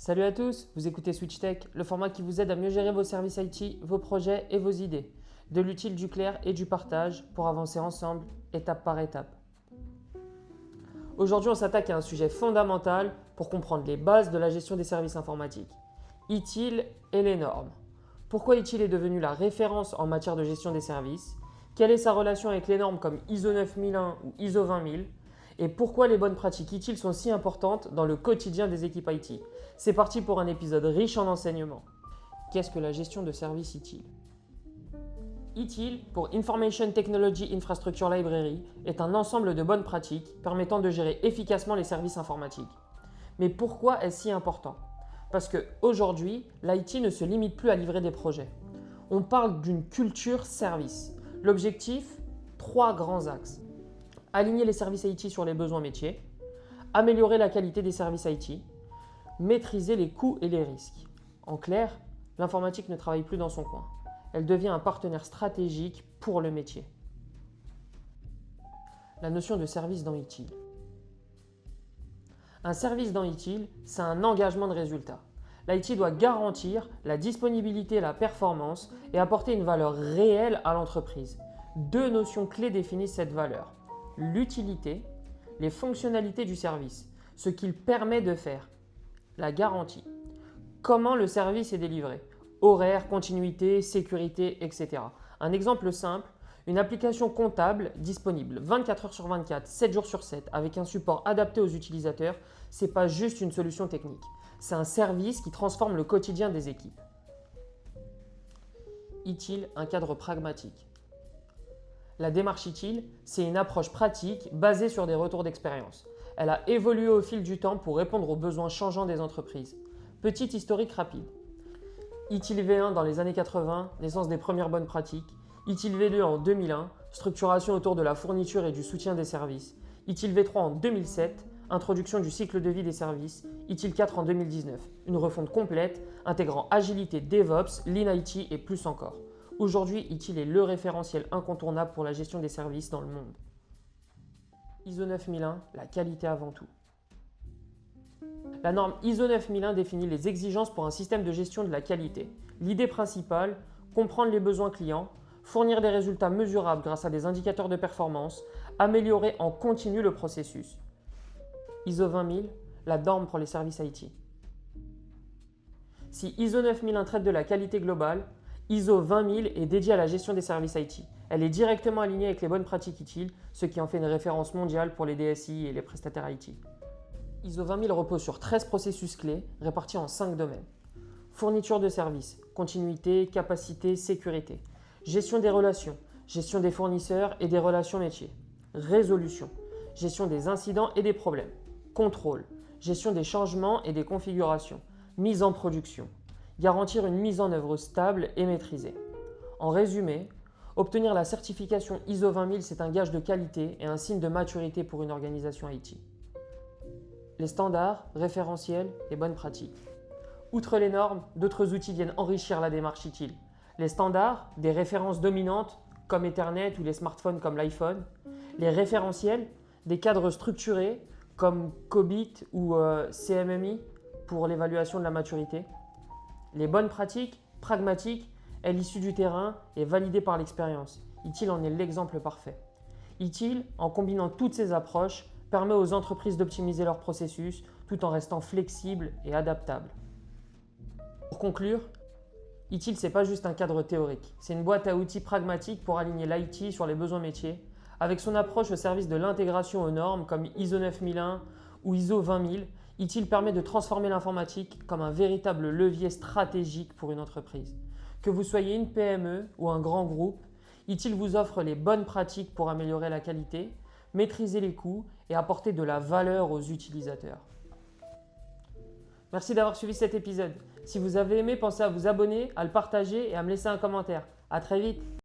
Salut à tous, vous écoutez SwitchTech, le format qui vous aide à mieux gérer vos services IT, vos projets et vos idées. De l'utile, du clair et du partage pour avancer ensemble, étape par étape. Aujourd'hui, on s'attaque à un sujet fondamental pour comprendre les bases de la gestion des services informatiques. ITIL et les normes. Pourquoi ITIL est devenu la référence en matière de gestion des services? Quelle est sa relation avec les normes comme ISO 9001 ou ISO 20000? Et pourquoi les bonnes pratiques ITIL sont si importantes dans le quotidien des équipes IT? C'est parti pour un épisode riche en enseignements. Qu'est-ce que la gestion de services ITIL? ITIL, pour Information Technology Infrastructure Library, est un ensemble de bonnes pratiques permettant de gérer efficacement les services informatiques. Mais pourquoi est-ce si important? Parce qu'aujourd'hui, l'IT ne se limite plus à livrer des projets. On parle d'une culture service. L'objectif, 3 grands axes. Aligner les services IT sur les besoins métiers, améliorer la qualité des services IT, maîtriser les coûts et les risques. En clair, l'informatique ne travaille plus dans son coin. Elle devient un partenaire stratégique pour le métier. La notion de service dans ITIL. Un service dans ITIL, c'est un engagement de résultat. L'IT doit garantir la disponibilité et la performance et apporter une valeur réelle à l'entreprise. 2 notions clés définissent cette valeur. L'utilité, les fonctionnalités du service, ce qu'il permet de faire. La garantie. Comment le service est délivré? Horaire, continuité, sécurité, etc. Un exemple simple, une application comptable disponible 24 heures sur 24, 7 jours sur 7, avec un support adapté aux utilisateurs, ce n'est pas juste une solution technique. C'est un service qui transforme le quotidien des équipes. ITIL, un cadre pragmatique. La démarche ITIL, c'est une approche pratique basée sur des retours d'expérience. Elle a évolué au fil du temps pour répondre aux besoins changeants des entreprises. Petit historique rapide. ITIL V1 dans les années 80, naissance des premières bonnes pratiques. ITIL V2 en 2001, structuration autour de la fourniture et du soutien des services. ITIL V3 en 2007, introduction du cycle de vie des services. ITIL 4 en 2019, une refonte complète intégrant agilité DevOps, Lean IT et plus encore. Aujourd'hui, ITIL est le référentiel incontournable pour la gestion des services dans le monde. ISO 9001, la qualité avant tout. La norme ISO 9001 définit les exigences pour un système de gestion de la qualité. L'idée principale, comprendre les besoins clients, fournir des résultats mesurables grâce à des indicateurs de performance, améliorer en continu le processus. ISO 20000, la norme pour les services IT. Si ISO 9001 traite de la qualité globale, ISO 20000 est dédiée à la gestion des services IT. Elle est directement alignée avec les bonnes pratiques ITIL, ce qui en fait une référence mondiale pour les DSI et les prestataires IT. ISO 20000 repose sur 13 processus clés répartis en 5 domaines. Fourniture de services, continuité, capacité, sécurité. Gestion des relations, gestion des fournisseurs et des relations métiers. Résolution, gestion des incidents et des problèmes. Contrôle, gestion des changements et des configurations. Mise en production, garantir une mise en œuvre stable et maîtrisée. En résumé, obtenir la certification ISO 20000, c'est un gage de qualité et un signe de maturité pour une organisation IT. Les standards, référentiels et bonnes pratiques. Outre les normes, d'autres outils viennent enrichir la démarche ITIL. Les standards, des références dominantes comme Ethernet ou les smartphones comme l'iPhone. Les référentiels, des cadres structurés comme COBIT ou CMMI pour l'évaluation de la maturité. Les bonnes pratiques, pragmatiques, est issue du terrain et validée par l'expérience. ITIL en est l'exemple parfait. ITIL, en combinant toutes ces approches, permet aux entreprises d'optimiser leur processus tout en restant flexibles et adaptables. Pour conclure, ITIL, ce n'est pas juste un cadre théorique, c'est une boîte à outils pragmatique pour aligner l'IT sur les besoins métiers, avec son approche au service de l'intégration aux normes comme ISO 9001 ou ISO 20000. ITIL permet de transformer l'informatique comme un véritable levier stratégique pour une entreprise. Que vous soyez une PME ou un grand groupe, ITIL vous offre les bonnes pratiques pour améliorer la qualité, maîtriser les coûts et apporter de la valeur aux utilisateurs. Merci d'avoir suivi cet épisode. Si vous avez aimé, pensez à vous abonner, à le partager et à me laisser un commentaire. À très vite.